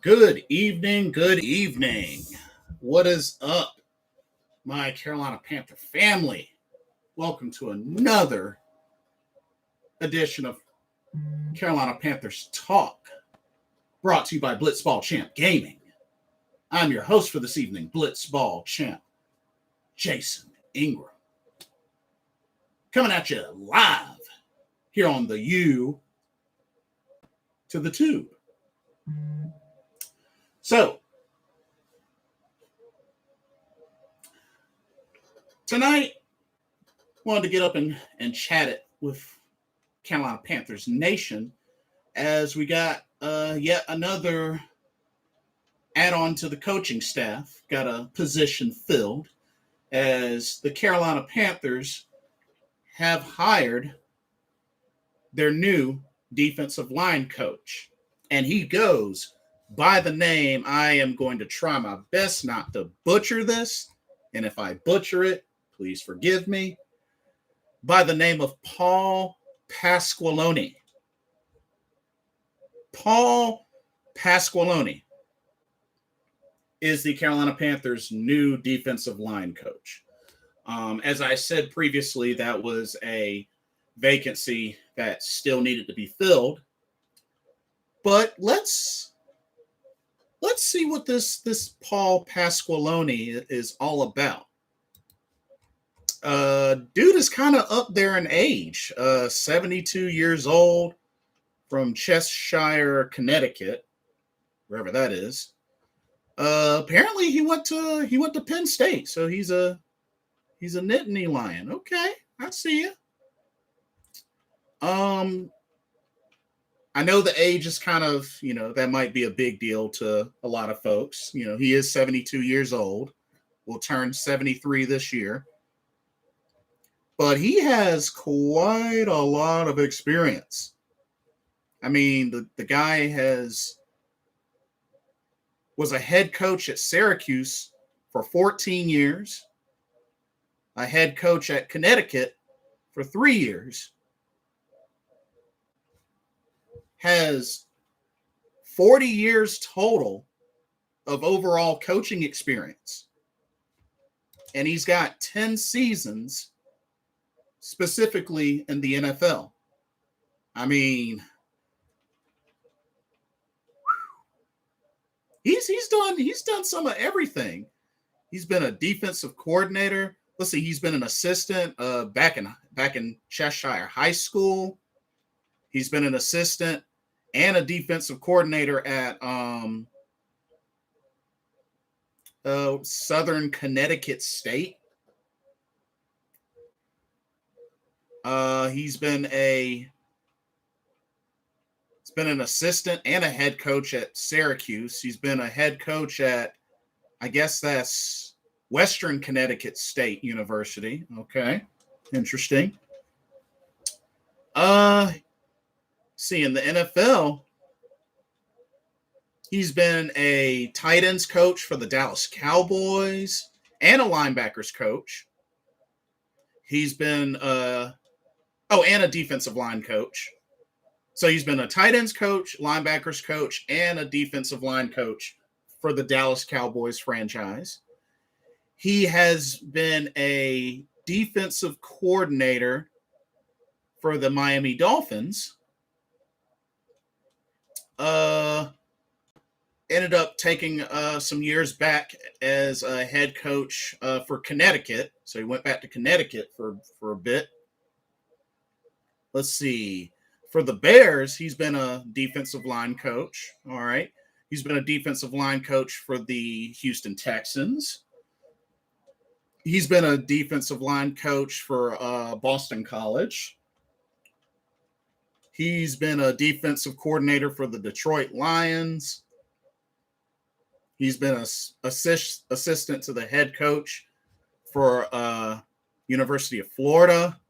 Good evening. Good evening. What is up, my Carolina Panther family? Welcome to another edition of Carolina Panthers Talk, brought to you by Blitzball Champ Gaming. I'm your host for this evening, Blitzball Champ Jason Ingram. Coming at you live here on the U to the Tube. So, tonight, wanted to get up and chat it with Carolina Panthers Nation as we got yet another add-on to the coaching staff, got a position filled as the Carolina Panthers have hired their new defensive line coach. And he goes by the name, I am going to try my best not to butcher this, and if I butcher it, please forgive me, by the name of Paul Pasqualoni. Paul Pasqualoni is the Carolina Panthers' new defensive line coach. As I said previously, that was a vacancy that still needed to be filled. But let's see what this Paul Pasqualoni is all about. Dude is kind of up there in age, 72 years old, from Cheshire, Connecticut, wherever that is. Apparently he went to Penn State, so he's a Nittany Lion. Okay, I see you. I know the age is kind of, that might be a big deal to a lot of folks. He is 72 years old. Will turn 73 this year. But he has quite a lot of experience. I mean, the guy was a head coach at Syracuse for 14 years, a head coach at Connecticut for 3 years, has 40 years total of overall coaching experience. And he's got 10 seasons specifically in the NFL. I mean, he's done some of everything. He's been a defensive coordinator. Let's see, he's been an assistant back in Cheshire High School. He's been an assistant and a defensive coordinator at Southern Connecticut State. He's been an assistant and a head coach at Syracuse. He's been a head coach at, I guess that's Western Connecticut State University. Okay, interesting. See, in the NFL, he's been a tight ends coach for the Dallas Cowboys and a linebackers coach. He's been and a defensive line coach. So he's been a tight ends coach, linebackers coach, and a defensive line coach for the Dallas Cowboys franchise. He has been a defensive coordinator for the Miami Dolphins. Ended up taking some years back as a head coach for Connecticut. So he went back to Connecticut for a bit. Let's see. For the Bears, he's been a defensive line coach. All right. He's been a defensive line coach for the Houston Texans. He's been a defensive line coach for Boston College. He's been a defensive coordinator for the Detroit Lions. He's been an assistant to the head coach for University of Florida.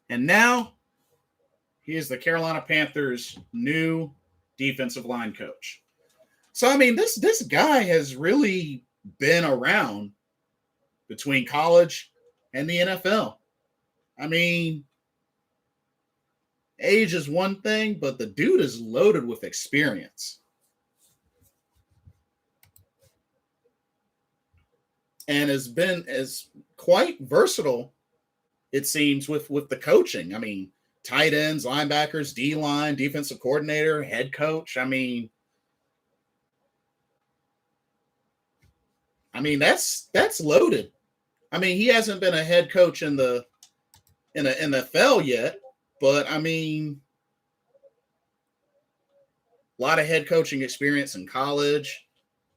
And now he is the Carolina Panthers' new defensive line coach. So, I mean, this guy has really been around between college and the NFL. I mean, age is one thing, but the dude is loaded with experience. and is quite versatile, it seems, with the coaching. I mean, tight ends, linebackers, D-line, defensive coordinator, head coach. I mean, that's loaded. I mean, he hasn't been a head coach in the NFL yet, but I mean, a lot of head coaching experience in college,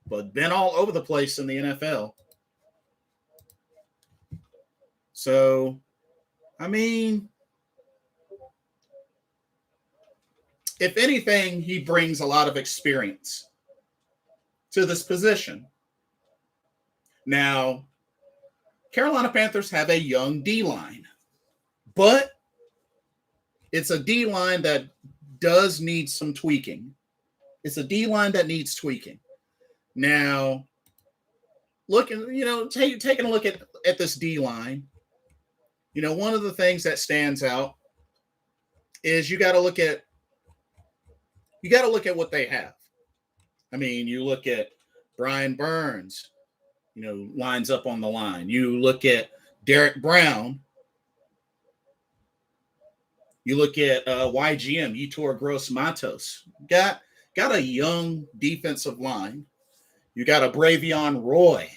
but been all over the place in the NFL. So, I mean, if anything, he brings a lot of experience to this position. Now, Carolina Panthers have a young D-line, but it's a D-line that does need some tweaking. It's a D-line that needs tweaking. Now, taking a look at this D-line, one of the things that stands out is you got to look at what they have. I mean, you look at Brian Burns, lines up on the line. You look at Derek Brown. You look at YGM, Yetur Gross-Matos. Got a young defensive line. You got a Bravion Roy.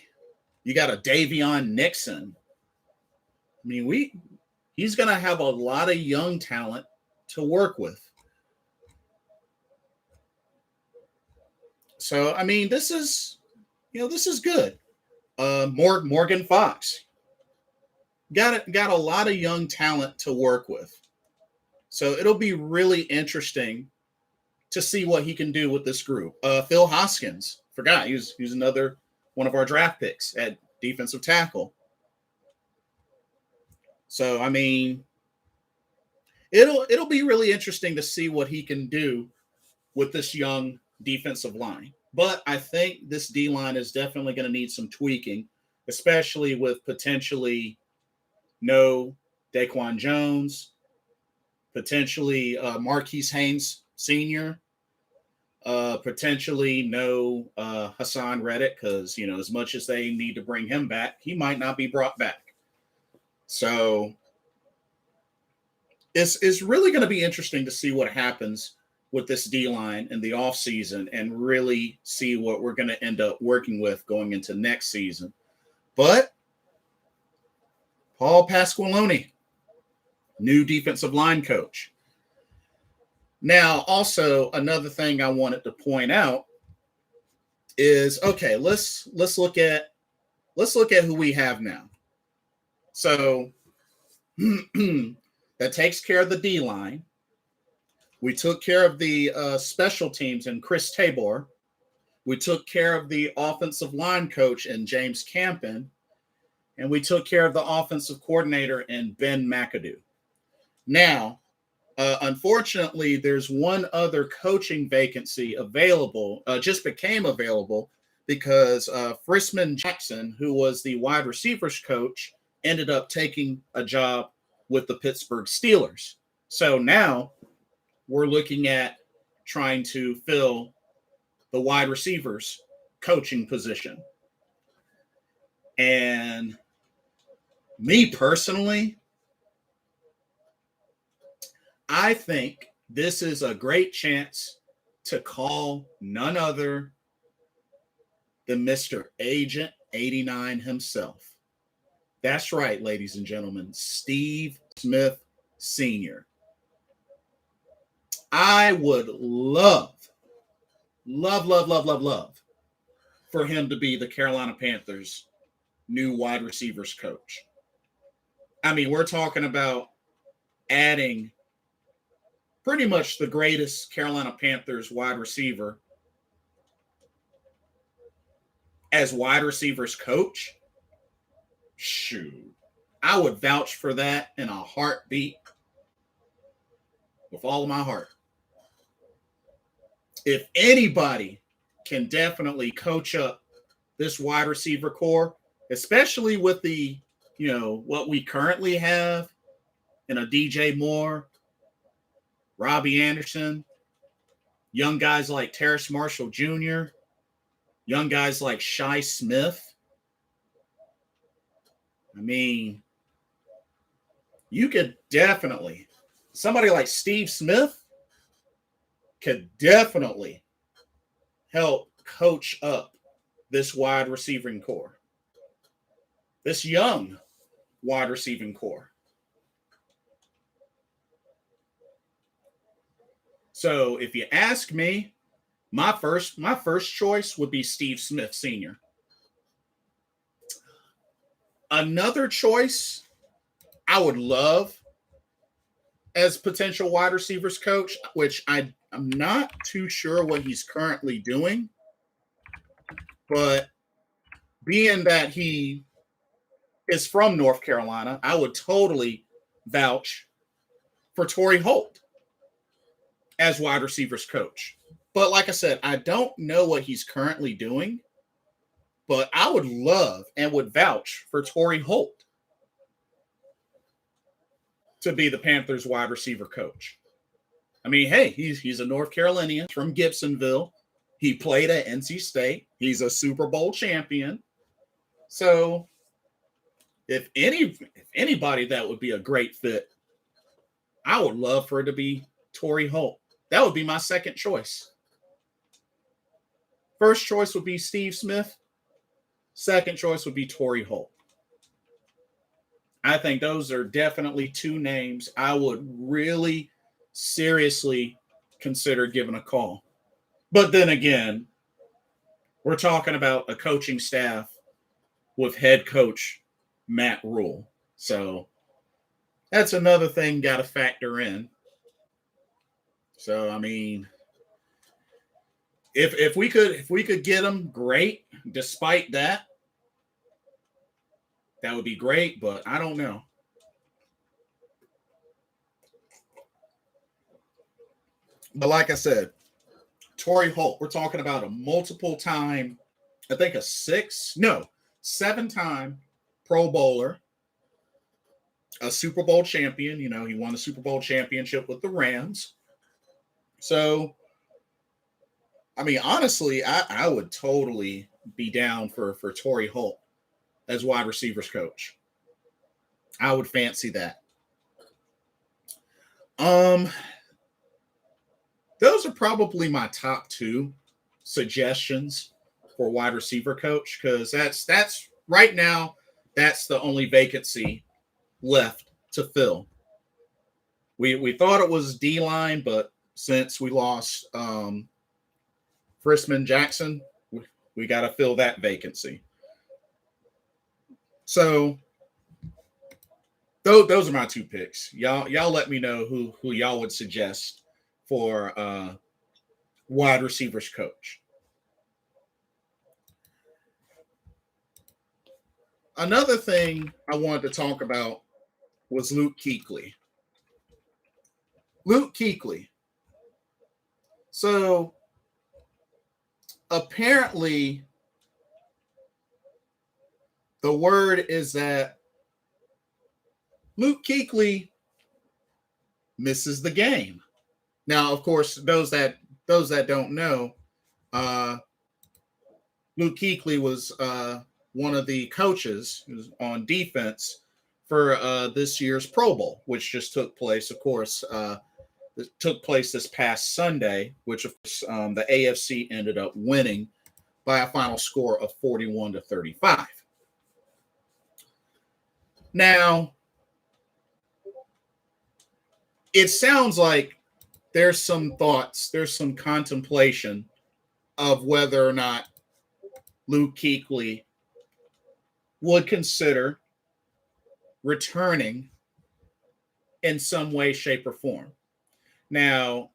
You got a Davion Nixon. I mean, he's going to have a lot of young talent to work with. So, I mean, this is good. Morgan Fox got a lot of young talent to work with. So it'll be really interesting to see what he can do with this group. Phil Hoskins, forgot he was another one of our draft picks at defensive tackle. So I mean, it'll be really interesting to see what he can do with this young defensive line. But I think this D-line is definitely going to need some tweaking, especially with potentially no Daquan Jones, potentially Marquise Haynes Sr., potentially no Hassan Reddick, because, as much as they need to bring him back, he might not be brought back. So it's really going to be interesting to see what happens with this D-line in the offseason and really see what we're going to end up working with going into next season. But Paul Pasqualoni, new defensive line coach. Now, also another thing I wanted to point out is, okay, let's look at who we have now. So that takes care of the D-line. We took care of the special teams in Chris Tabor. We took care of the offensive line coach in James Campen. And we took care of the offensive coordinator in Ben McAdoo. Now, unfortunately, there's one other coaching vacancy available, just became available because Frisman Jackson, who was the wide receivers coach, ended up taking a job with the Pittsburgh Steelers. So now we're looking at trying to fill the wide receivers coaching position. And me personally, I think this is a great chance to call none other than Mr. Agent 89 himself. That's right, ladies and gentlemen, Steve Smith Sr. I would love for him to be the Carolina Panthers' new wide receivers coach. I mean, we're talking about adding pretty much the greatest Carolina Panthers wide receiver as wide receivers coach. Shoot, I would vouch for that in a heartbeat with all of my heart. If anybody can definitely coach up this wide receiver core, especially with the, what we currently have in a DJ Moore, Robbie Anderson, young guys like Terrace Marshall Jr., young guys like Shi Smith. I mean, you could definitely, somebody like Steve Smith could definitely help coach up this wide receiving core, this young wide receiving core. So if you ask me, my first choice would be Steve Smith Sr. Another choice I would love as potential wide receivers coach, which I'm not too sure what he's currently doing, but being that he is from North Carolina, I would totally vouch for Torrey Holt as wide receivers coach. But like I said, I don't know what he's currently doing, but I would love and would vouch for Torrey Holt to be the Panthers wide receiver coach. I mean, hey, he's a North Carolinian from Gibsonville. He played at NC State. He's a Super Bowl champion. So if anybody that would be a great fit, I would love for it to be Torrey Holt. That would be my second choice. First choice would be Steve Smith. Second choice would be Torrey Holt. I think those are definitely two names I would really seriously consider giving a call. But then again, we're talking about a coaching staff with head coach Matt Rule. So that's another thing got to factor in. So I mean, if we could get them, great. Despite that, that would be great. But I don't know. But like I said, Torrey Holt, we're talking about a multiple time, I think a 7-time Pro Bowler, a Super Bowl champion. You know, he won the Super Bowl championship with the Rams. So, I mean, honestly, I would totally be down for Torrey Holt as wide receivers coach. I would fancy that. Um, those are probably my top two suggestions for wide receiver coach, because that's right now, that's the only vacancy left to fill. We thought it was D line, but since we lost Frisman Jackson, we got to fill that vacancy. So those are my two picks. Y'all let me know who y'all would suggest for wide receivers coach. Another thing I wanted to talk about was Luke Keuchly. Luke Keuchly. So apparently, the word is that Luke Keuchly misses the game. Now, of course, those that don't know, Luke Keuchly was one of the coaches on defense for this year's Pro Bowl, which just took place, of course. It took place this past Sunday, which of course the AFC ended up winning by a final score of 41-35. Now, it sounds like there's some thoughts, there's some contemplation of whether or not Luke Keuchly would consider returning in some way, shape, or form. Now,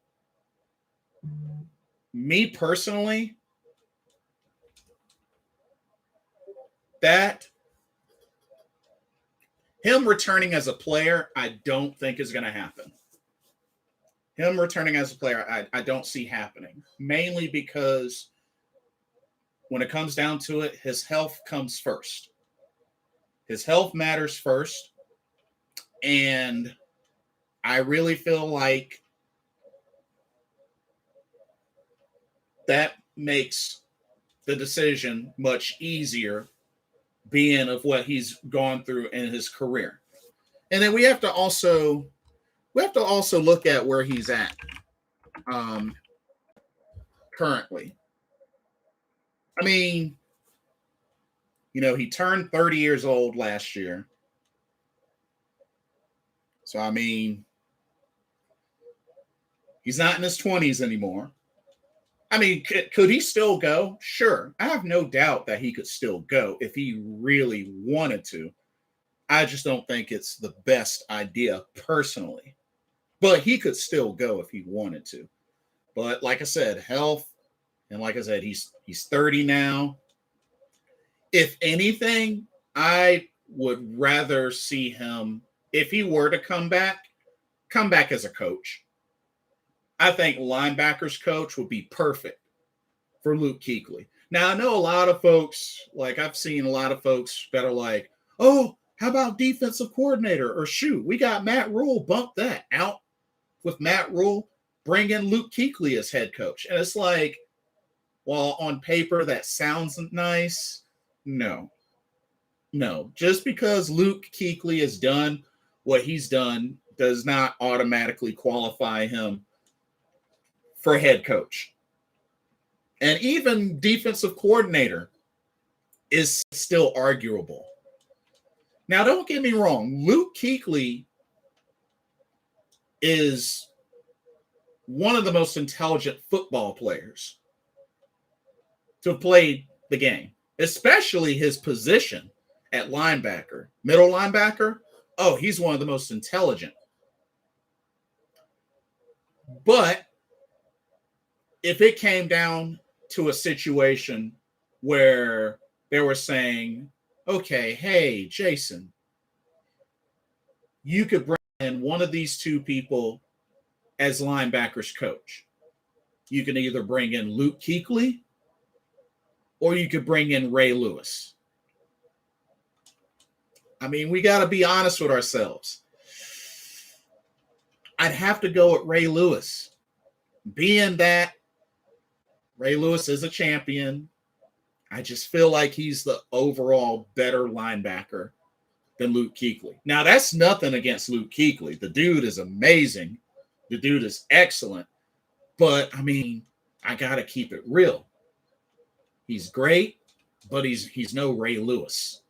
me personally, that him returning as a player, I don't think is going to happen. Him returning as a player, I don't see happening. Mainly because when it comes down to it, his health comes first. His health matters first. And I really feel like that makes the decision much easier being of what he's gone through in his career. And then we have to also look at where he's at um, currently. I mean, he turned 30 years old last year. So, I mean, he's not in his 20s anymore. I mean, could he still go? Sure. I have no doubt that he could still go if he really wanted to. I just don't think it's the best idea personally. But he could still go if he wanted to. But like I said, health, and like I said, he's 30 now. If anything, I would rather see him, if he were to come back as a coach. I think linebackers coach would be perfect for Luke Keuchly. Now, I know a lot of folks, like I've seen a lot of folks that are like, oh, how about defensive coordinator? Or shoot, we got Matt Rule, bump that out with Matt Rule, bring in Luke Keuchly as head coach. And it's like, well, on paper, that sounds nice. No. Just because Luke Keuchly has done what he's done does not automatically qualify him for head coach. And even defensive coordinator is still arguable. Now, don't get me wrong. Luke Keuchly is one of the most intelligent football players to have played the game, especially his position at linebacker, middle linebacker. Oh, he's one of the most intelligent. But if it came down to a situation where they were saying, okay, hey, Jason, you could bring in one of these two people as linebackers coach. You can either bring in Luke Keuchly or you could bring in Ray Lewis. I mean, we got to be honest with ourselves. I'd have to go with Ray Lewis, being that Ray Lewis is a champion. I just feel like he's the overall better linebacker than Luke Keuchly. Now, that's nothing against Luke Keuchly. The dude is amazing. The dude is excellent. But, I mean, I got to keep it real. He's great, but he's no Ray Lewis.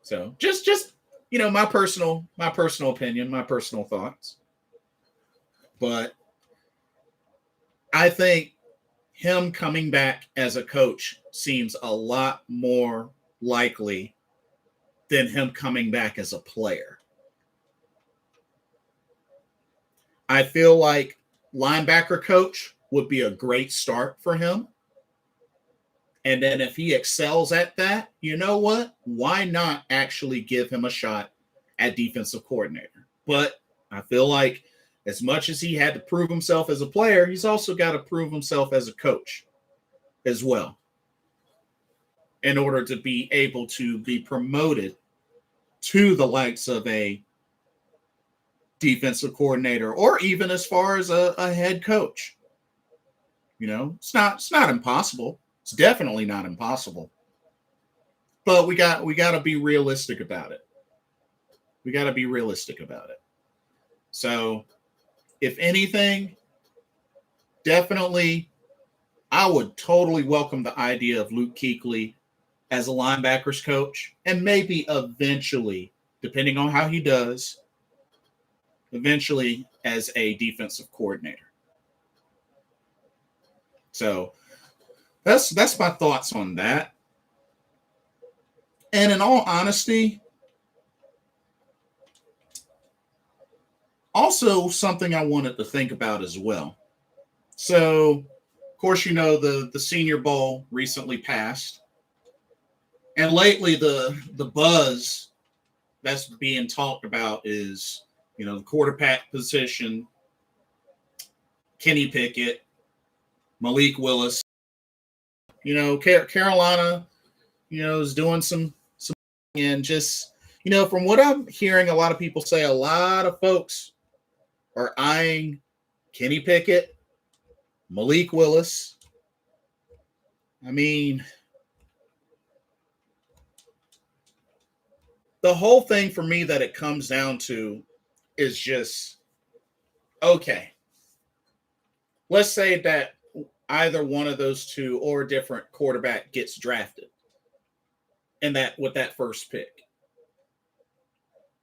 So, just my personal opinion, my personal thoughts. But I think him coming back as a coach seems a lot more likely than him coming back as a player. I feel like linebacker coach would be a great start for him. And then if he excels at that, you know what? Why not actually give him a shot at defensive coordinator? But I feel like as much as he had to prove himself as a player, he's also got to prove himself as a coach as well in order to be able to be promoted to the likes of a defensive coordinator or even as far as a head coach. It's not impossible. It's definitely not impossible. But we got to be realistic about it. So, if anything, definitely, I would totally welcome the idea of Luke Keuchly as a linebackers coach, and maybe eventually, depending on how he does, eventually as a defensive coordinator. So that's my thoughts on that. And in all honesty, also something I wanted to think about as well. So, of course, the Senior Bowl recently passed. And lately the buzz that's being talked about is, the quarterback position, Kenny Pickett, Malik Willis. Carolina, is doing some and just, from what I'm hearing a lot of people say, a lot of folks are eyeing Kenny Pickett, Malik Willis, I mean, the whole thing for me that it comes down to is just okay. Let's say that either one of those two or a different quarterback gets drafted and that with that first pick.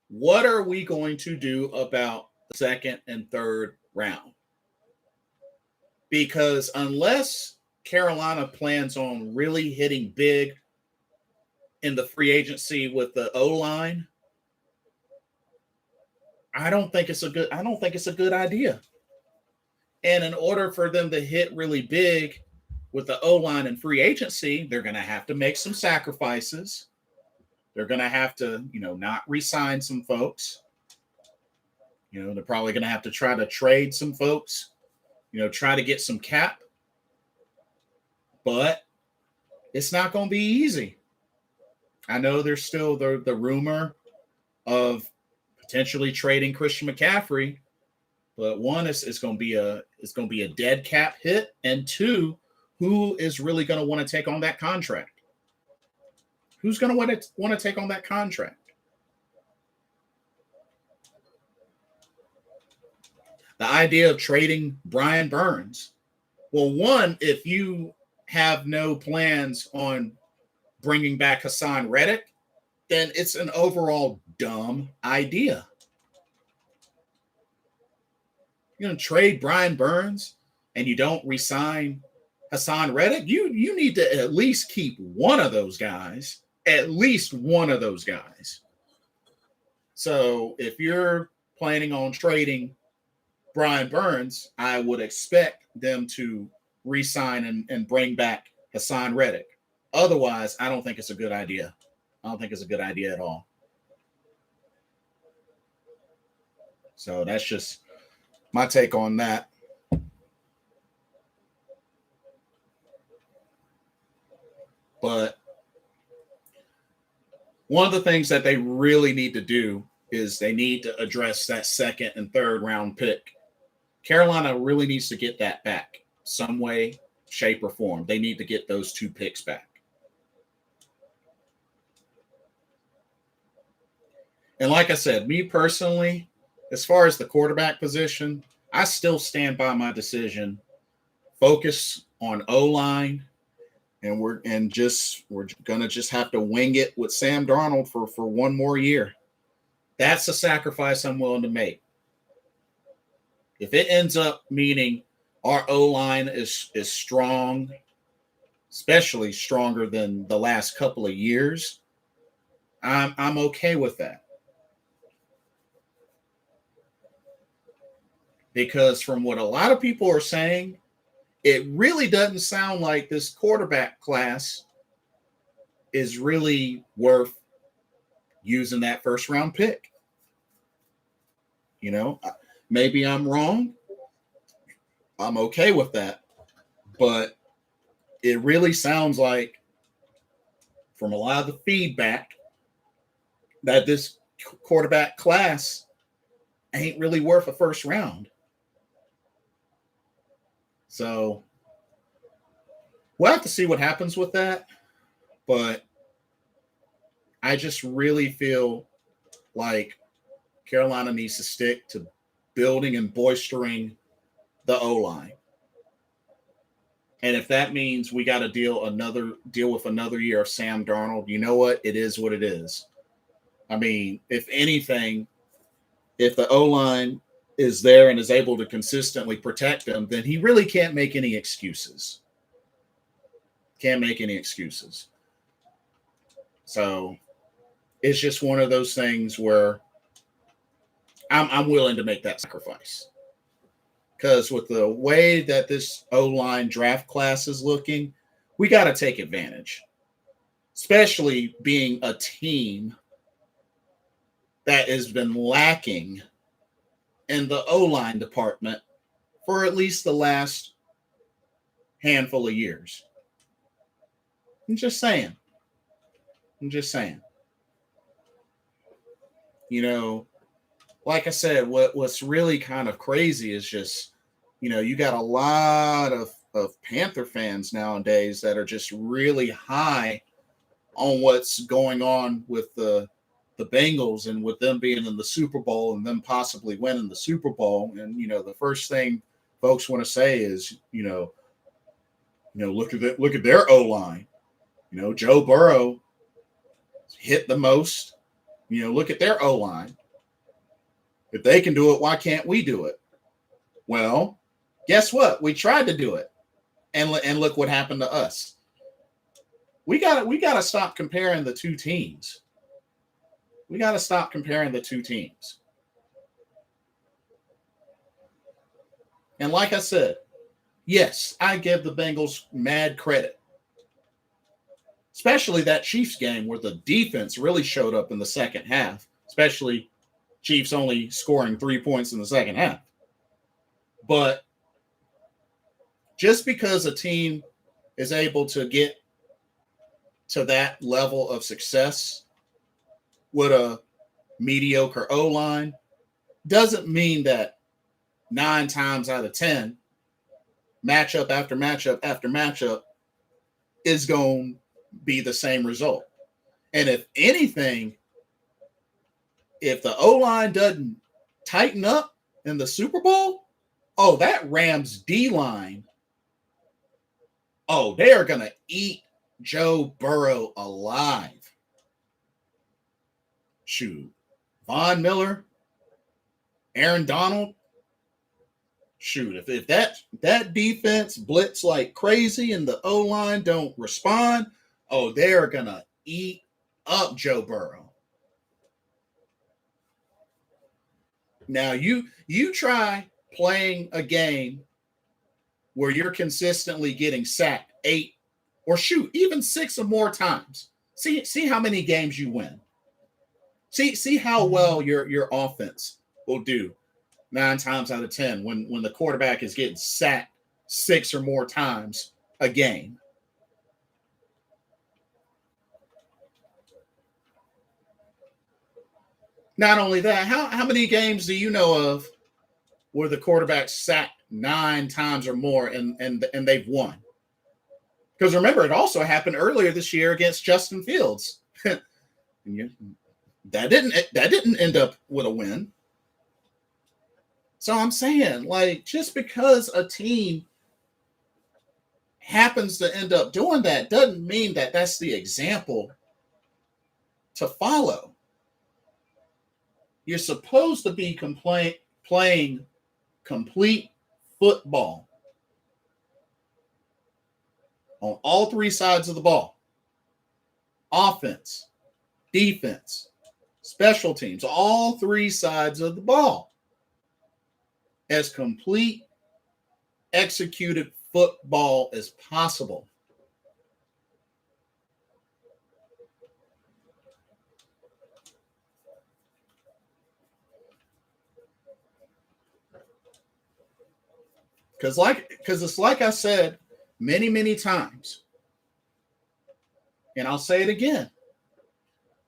What are we going to do about the second and third round? Because unless Carolina plans on really hitting big in the free agency with the O line, I don't think it's a good idea. And in order for them to hit really big with the O line and free agency, they're going to have to make some sacrifices. They're going to have to, not re-sign some folks. They're probably going to have to try to trade some folks, try to get some cap. But it's not going to be easy. I know there's still the rumor of potentially trading Christian McCaffrey, but one is going to be a dead cap hit, and two, who is really going to want to take on that contract? Who's going to want to take on that contract? The idea of trading Brian Burns. Well, one, if you have no plans on bringing back Hassan Reddick, then it's an overall dumb idea. You're going to trade Brian Burns and you don't re-sign Hassan Reddick? You need to at least keep one of those guys. At least one of those guys. So if you're planning on trading Brian Burns, I would expect them to re-sign and bring back Hassan Reddick. Otherwise, I don't think it's a good idea. I don't think it's a good idea at all. So that's just my take on that. But one of the things that they really need to do is they need to address that second and third round pick. Carolina really needs to get that back some way, shape, or form. They need to get those two picks back. And like I said, me personally, as far as the quarterback position, I still stand by my decision. Focus on O-line, and we're gonna just have to wing it with Sam Darnold for one more year. That's a sacrifice I'm willing to make. If it ends up meaning our O-line is strong, especially stronger than the last couple of years, I'm okay with that. Because from what a lot of people are saying, it really doesn't sound like this quarterback class is really worth using that first round pick. Maybe I'm wrong. I'm okay with that. But it really sounds like, from a lot of the feedback, that this quarterback class ain't really worth a first round. So we'll have to see what happens with that. But I just really feel like Carolina needs to stick to building and bolstering the O-line. And if that means we got to deal with another year of Sam Darnold, you know what? It is what it is. I mean, if anything, if the O-line is there and is able to consistently protect them, then he really can't make any excuses. Can't make any excuses. So it's just one of those things where I'm willing to make that sacrifice. Because with the way that this O-line draft class is looking, we got to take advantage. Especially being a team that has been lacking in the O-line department for at least the last handful of years. I'm just saying. Like I said, what's really kind of crazy is just, you got a lot of of Panther fans nowadays that are just really high on what's going on with the Bengals and with them being in the Super Bowl and them possibly winning the Super Bowl. And the first thing folks want to say is, look at their O line. Joe Burrow hit the most. Look at their O line. If they can do it, why can't we do it? Well, guess what? We tried to do it, and look what happened to us. We gotta stop comparing the two teams. We gotta stop comparing the two teams. And like I said, yes, I give the Bengals mad credit, especially that Chiefs game where the defense really showed up in the second half, especially Chiefs only scoring 3 points in the second half. But just because a team is able to get to that level of success with a mediocre O-line doesn't mean that 9 times out of 10, matchup after matchup after matchup is going to be the same result. And if anything, if the O-line doesn't tighten up in the Super Bowl, that Rams D-line, they are going to eat Joe Burrow alive. Shoot. Von Miller, Aaron Donald. Shoot, if that defense blitz like crazy and the O-line don't respond, they're going to eat up Joe Burrow. Now, you try playing a game where you're consistently getting sacked 8 or even 6 or more times. See how many games you win. See how well your offense will do 9 times out of 10 when the quarterback is getting sacked 6 or more times a game. Not only that, how many games do you know of where the quarterback sacked 9 times or more and they've won? Because remember, it also happened earlier this year against Justin Fields. That didn't end up with a win. So I'm saying, just because a team happens to end up doing that doesn't mean that that's the example to follow. You're supposed to be playing complete football on all 3 sides of the ball. Offense, defense, special teams, all 3 sides of the ball. As complete executed football as possible. Because it's like I said many, many times, and I'll say it again.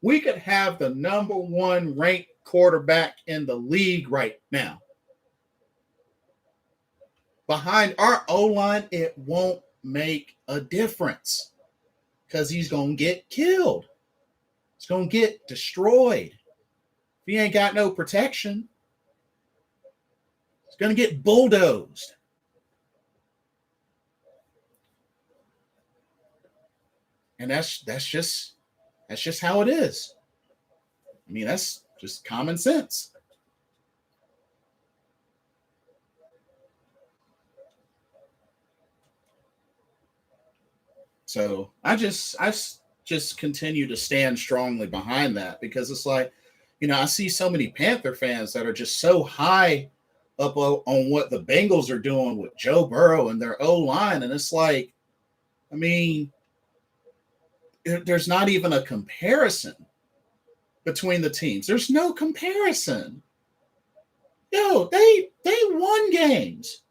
We could have the number 1 ranked quarterback in the league right now. Behind our O-line, it won't make a difference because he's going to get killed. He's going to get destroyed. If he ain't got no protection, he's going to get bulldozed. And that's just how it is. I mean, that's just common sense. So I just continue to stand strongly behind that because it's like, I see so many Panther fans that are just so high up on what the Bengals are doing with Joe Burrow and their O-line. And it's like, I mean, there's not even a comparison between the teams. There's no comparison. They won games.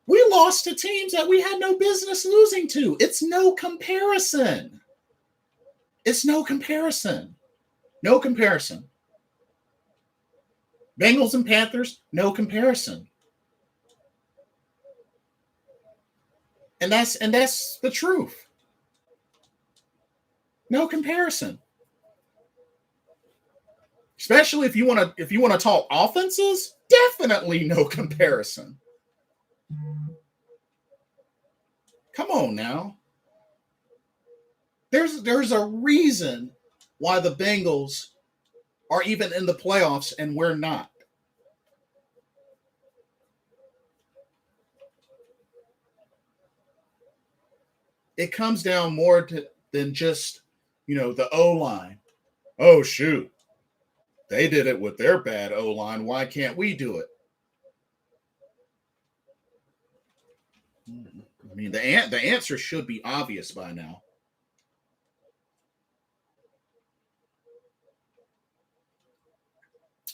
We lost to teams that we had no business losing to. It's no comparison. It's no comparison. No comparison. Bengals and Panthers, no comparison. And that's the truth. No comparison. Especially if you want to talk offenses, definitely no comparison. Come on now. There's a reason why the Bengals are even in the playoffs and we're not. It comes down more than just, the O line. Oh, shoot. They did it with their bad O line. Why can't we do it? I mean, the answer should be obvious by now.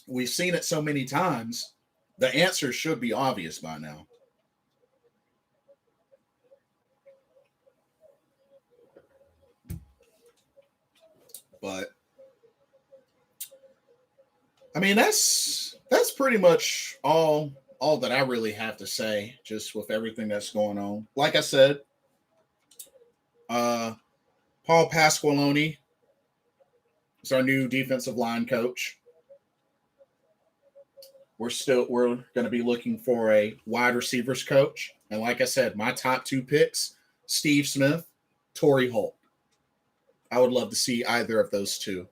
We've seen it so many times. The answer should be obvious by now. But I mean, that's pretty much all that I really have to say, just with everything that's going on. Like I said, uh, Paul Pasqualoni is our new defensive line coach. We're going to be looking for a wide receivers coach, and like I said, my top two picks: Steve Smith, Torrey Holt. I would love to see either of those two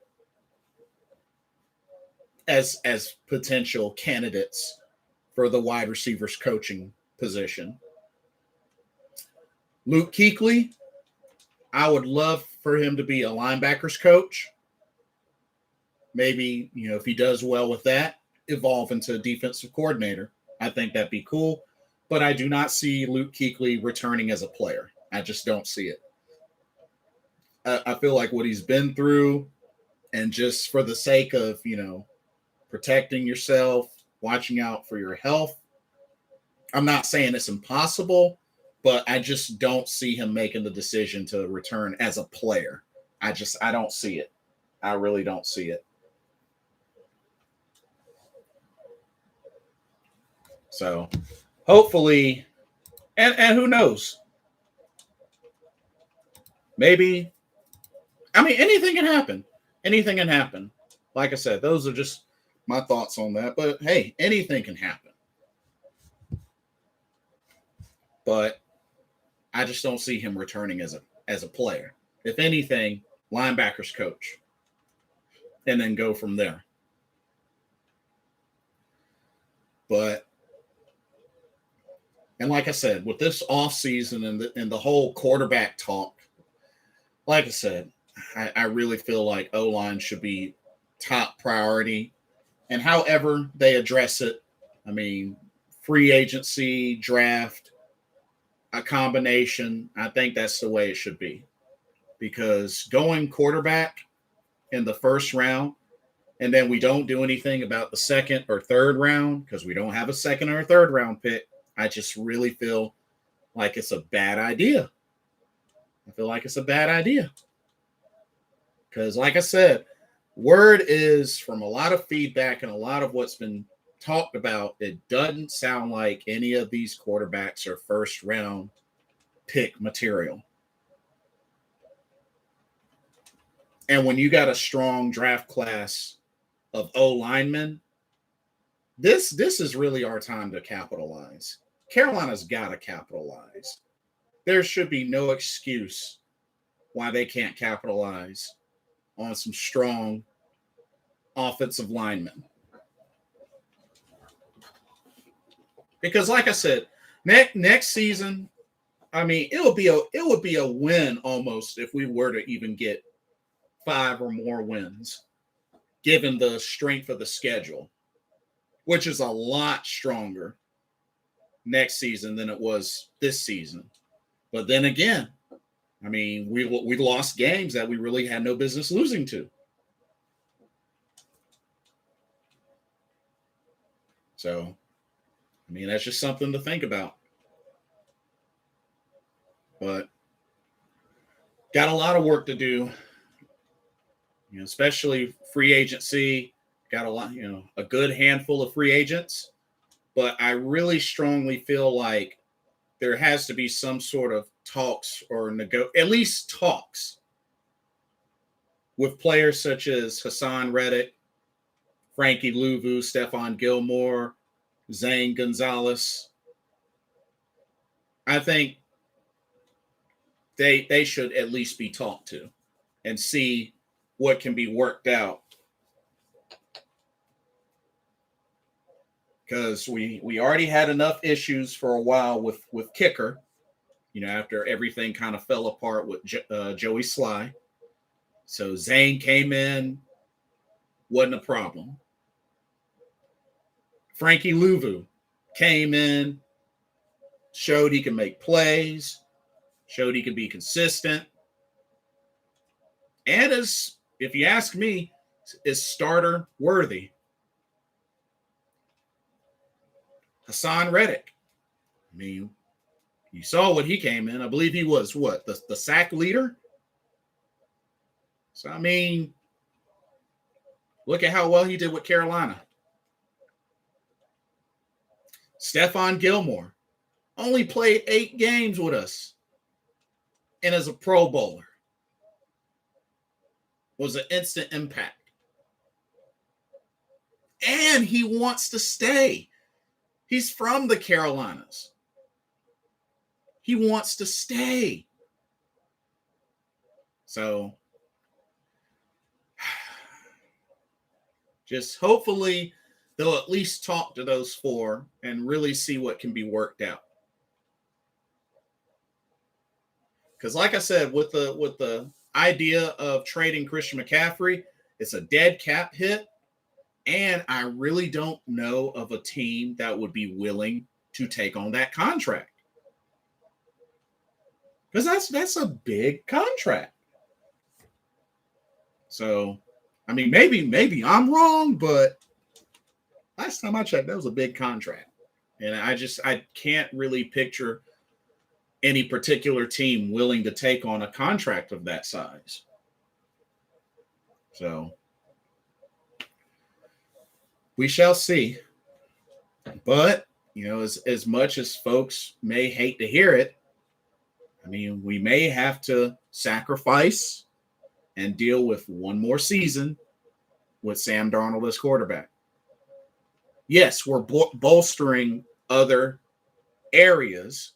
as potential candidates for the wide receivers coaching position. Luke Keuchly, I would love for him to be a linebackers coach. Maybe, if he does well with that, evolve into a defensive coordinator. I think that'd be cool. But I do not see Luke Keuchly returning as a player. I just don't see it. I feel like what he's been through, and just for the sake of, protecting yourself, watching out for your health, I'm not saying it's impossible, but I just don't see him making the decision to return as a player. I don't see it. I really don't see it. So hopefully, and who knows? Maybe, I mean, anything can happen. Anything can happen. Like I said, those are just my thoughts on that. But hey, anything can happen. But I just don't see him returning as a player. If anything, linebackers coach, and then go from there. But and like I said, with this offseason and the whole quarterback talk, like I said, I really feel like O line should be top priority. And however they address it, I mean, free agency, draft, a combination, I think that's the way it should be. Because going quarterback in the first round, and then we don't do anything about the second or third round because we don't have a second or a third round pick, I just really feel like it's a bad idea. I feel like it's a bad idea. Because, like I said, word is from a lot of feedback and a lot of what's been talked about, it doesn't sound like any of these quarterbacks are first round pick material. And when you got a strong draft class of O linemen, this is really our time to capitalize. Carolina's got to capitalize. There should be no excuse why they can't capitalize on some strong offensive linemen. Because, like I said, next season, I mean, it would be a win almost if we were to even get 5 or more wins, given the strength of the schedule, which is a lot stronger next season than it was this season. But then again, I mean, we lost games that we really had no business losing to. So, I mean, that's just something to think about. But got a lot of work to do, especially free agency. Got a lot, a good handful of free agents. But I really strongly feel like there has to be some sort of talks or at least talks with players such as Hassan Reddick, Frankie Louvu, Stephon Gilmore, Zane Gonzalez. I think they should at least be talked to and see what can be worked out. Because we already had enough issues for a while with kicker, after everything kind of fell apart with Joey Sly. So Zane came in, wasn't a problem. Frankie Louvu came in, showed he can make plays, showed he could be consistent. And if you ask me, is starter worthy. Hassan Reddick. I mean, you saw what he came in. I believe he was the sack leader. So, I mean, look at how well he did with Carolina. Stephon Gilmore only played 8 games with us and as a Pro Bowler. Was an instant impact. And he wants to stay. He's from the Carolinas. He wants to stay. So, just hopefully they'll at least talk to those 4 and really see what can be worked out. Because like I said, with the idea of trading Christian McCaffrey, it's a dead cap hit. And I really don't know of a team that would be willing to take on that contract. Because that's a big contract. So, I mean, maybe I'm wrong, but last time I checked, that was a big contract. And I can't really picture any particular team willing to take on a contract of that size. So, we shall see. But, as much as folks may hate to hear it, I mean, we may have to sacrifice and deal with one more season with Sam Darnold as quarterback. Yes, we're bolstering other areas.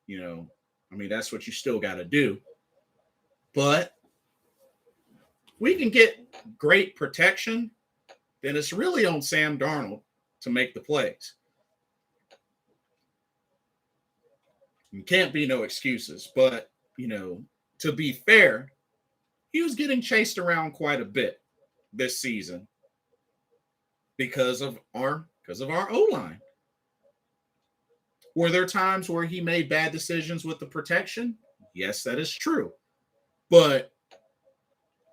I mean, that's what you still got to do. But we can get great protection, then it's really on Sam Darnold to make the plays. There can't be no excuses. But, to be fair, he was getting chased around quite a bit this season because of our O-line. Were there times where he made bad decisions with the protection? Yes, that is true. But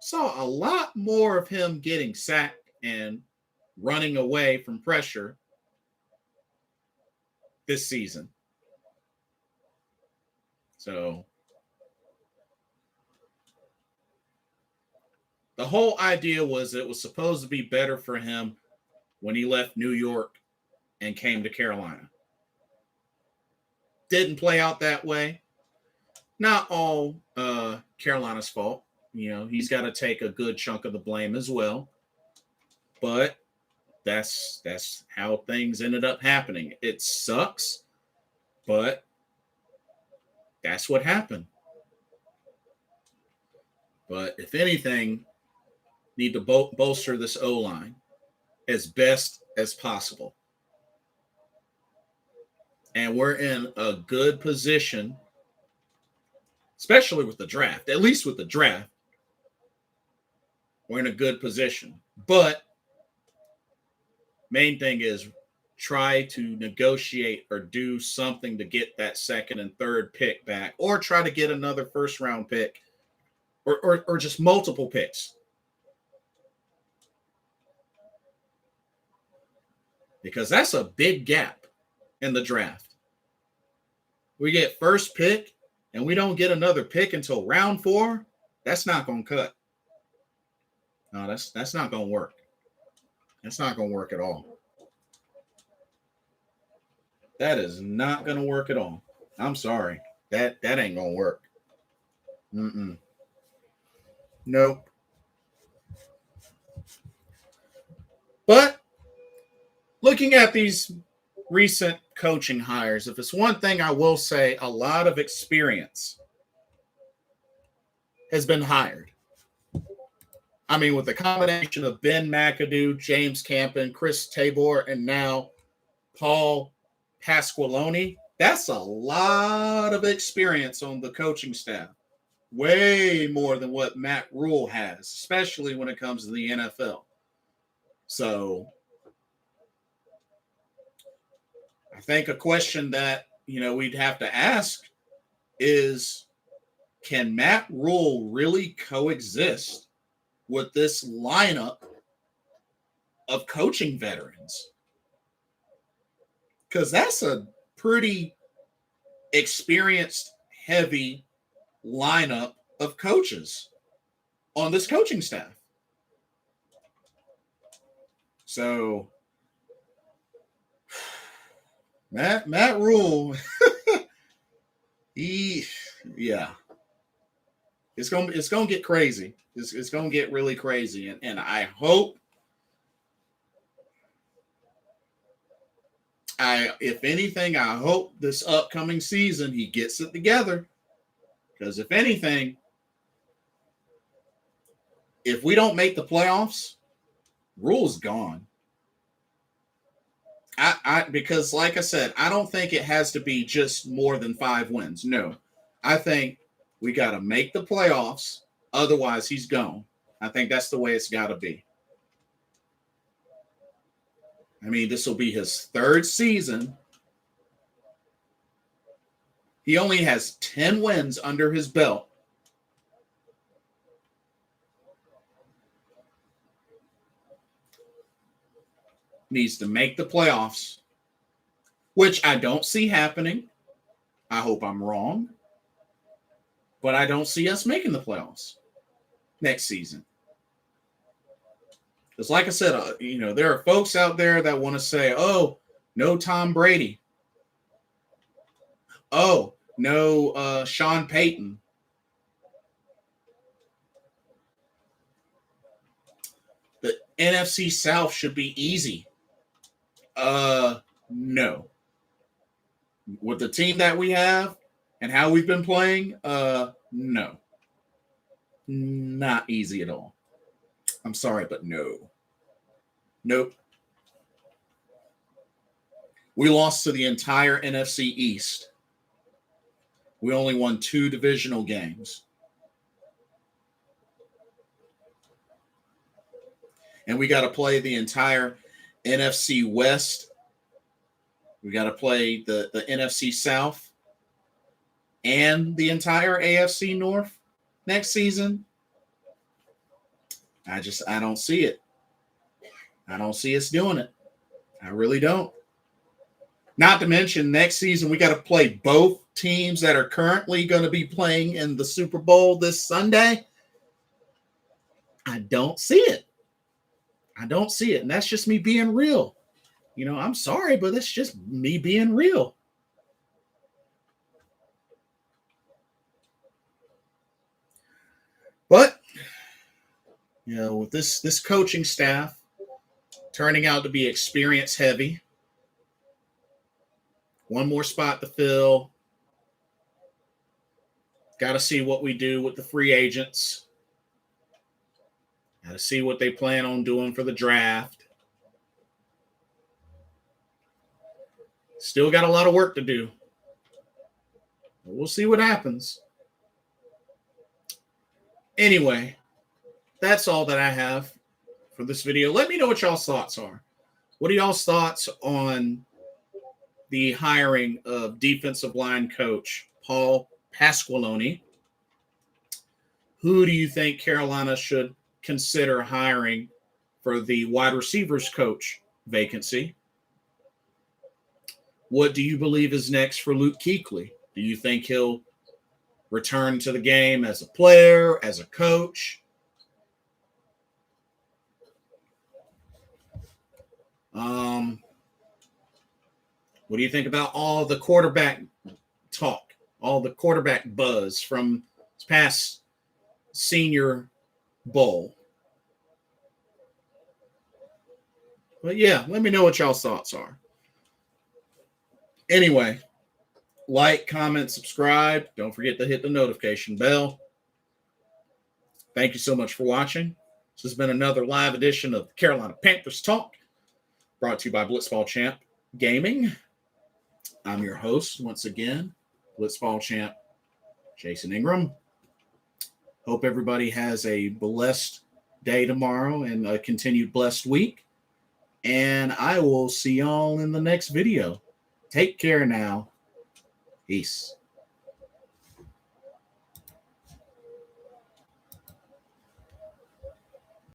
saw a lot more of him getting sacked and running away from pressure this season. So the whole idea was it was supposed to be better for him when he left New York and came to Carolina. Didn't play out that way. Not all Carolina's fault. He's got to take a good chunk of the blame as well. But that's how things ended up happening. It sucks, but that's what happened. But if anything, need to bolster this O-line as best as possible. And we're in a good position, especially with the draft. At least with the draft, we're in a good position. But main thing is try to negotiate or do something to get that second and third pick back, or try to get another first-round pick, or just multiple picks. Because that's a big gap in the draft. We get first pick and we don't get another pick until round 4. That's not going to cut. No, that's not going to work. That's not going to work at all. That is not going to work at all. I'm sorry. That ain't gonna work. Nope. But looking at these recent coaching hires, if it's one thing I will say, a lot of experience has been hired. I mean, with the combination of Ben McAdoo, James Campen, Chris Tabor, and now Paul Pasqualoni, that's a lot of experience on the coaching staff. Way more than what Matt Rule has, especially when it comes to the NFL. So I think a question that, we'd have to ask is, can Matt Rule really coexist with this lineup of coaching veterans? Because that's a pretty experienced, heavy lineup of coaches on this coaching staff. So Matt Rule, it's gonna get crazy. It's gonna get really crazy, and I hope, if anything, I hope this upcoming season he gets it together. Because if anything, if we don't make the playoffs, Rule's gone. Because like I said, I don't think it has to be just more than 5 wins. No, I think we got to make the playoffs. Otherwise, he's gone. I think that's the way it's got to be. I mean, this will be his 3rd season. He only has 10 wins under his belt. Needs to make the playoffs, which I don't see happening. I hope I'm wrong. But I don't see us making the playoffs next season. Because like I said, there are folks out there that want to say, oh, no Tom Brady. Oh, no Sean Payton. The NFC South should be easy. No. With the team that we have and how we've been playing, no. Not easy at all. I'm sorry, but no. Nope. We lost to the entire NFC East. We only won 2 divisional games. And we got to play the entire NFC West. We got to play the NFC South and the entire AFC North next season. I don't see it. I don't see us doing it. I really don't. Not to mention, next season, we got to play both teams that are currently going to be playing in the Super Bowl this Sunday. I don't see it. I don't see it. And that's just me being real. I'm sorry, but it's just me being real. But, with this coaching staff turning out to be experience heavy, one more spot to fill. Got to see what we do with the free agents. Got to see what they plan on doing for the draft. Still got a lot of work to do. But we'll see what happens. Anyway, that's all that I have for this video. Let me know what y'all's thoughts are. What are y'all's thoughts on the hiring of defensive line coach Paul Pasqualoni? Who do you think Carolina should consider hiring for the wide receivers coach vacancy? What do you believe is next for Luke Keuchly? Do you think he'll return to the game as a player, as a coach? What do you think about all the quarterback talk all the quarterback buzz from this past Senior Bowl. But yeah, let me know what y'all's thoughts are. Anyway, like, comment, subscribe. Don't forget to hit the notification bell. Thank you so much for watching. This has been another live edition of Carolina Panthers Talk, brought to you by Blitzball Champ Gaming. I'm your host, once again, Blitzball Champ Jason Ingram. Hope everybody has a blessed day tomorrow and a continued blessed week. And I will see y'all in the next video. Take care now. Peace.